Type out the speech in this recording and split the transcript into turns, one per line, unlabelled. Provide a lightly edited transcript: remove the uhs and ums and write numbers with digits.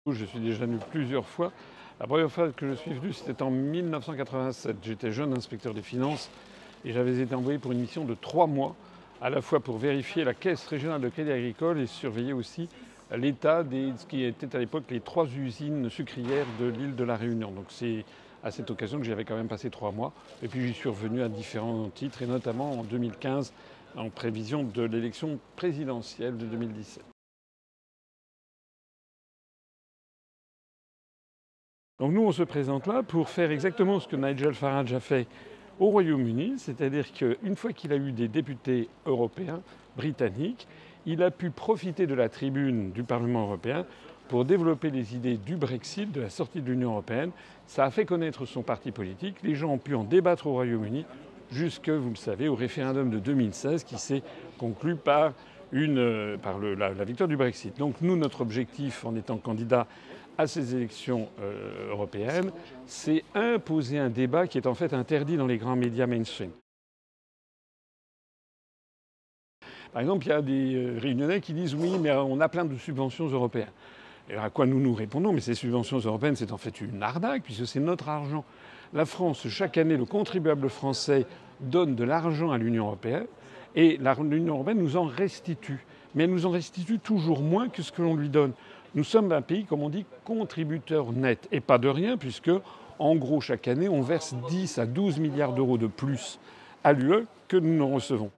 Je suis déjà venu plusieurs fois. La première fois que je suis venu, c'était en 1987. J'étais jeune inspecteur des finances et j'avais été envoyé pour une mission de 3 mois, à la fois pour vérifier la caisse régionale de crédit agricole et surveiller aussi l'état de ce qui était à l'époque les 3 usines sucrières de l'île de la Réunion. Donc c'est à cette occasion que j'y avais quand même passé 3 mois. Et puis j'y suis revenu à différents titres, et notamment en 2015, en prévision de l'élection présidentielle de 2017. Donc nous, on se présente là pour faire exactement ce que Nigel Farage a fait au Royaume-Uni, c'est-à-dire qu'une fois qu'il a eu des députés européens, britanniques, il a pu profiter de la tribune du Parlement européen pour développer les idées du Brexit, de la sortie de l'Union européenne. Ça a fait connaître son parti politique. Les gens ont pu en débattre au Royaume-Uni jusque, vous le savez, au référendum de 2016 qui s'est conclu par la victoire du Brexit. Donc nous, notre objectif en étant candidat à ces élections européennes, c'est imposer un débat qui est en fait interdit dans les grands médias mainstream. Par exemple, il y a des Réunionnais qui disent oui, mais on a plein de subventions européennes. Et à quoi nous répondons, mais ces subventions européennes, c'est en fait une arnaque, puisque c'est notre argent. La France, chaque année, le contribuable français donne de l'argent à l'Union européenne, et l'Union européenne nous en restitue. Mais elle nous en restitue toujours moins que ce que l'on lui donne. Nous sommes un pays, comme on dit, contributeur net. Et pas de rien, puisque, en gros, chaque année, on verse 10 à 12 milliards d'euros de plus à l'UE que nous n'en recevons.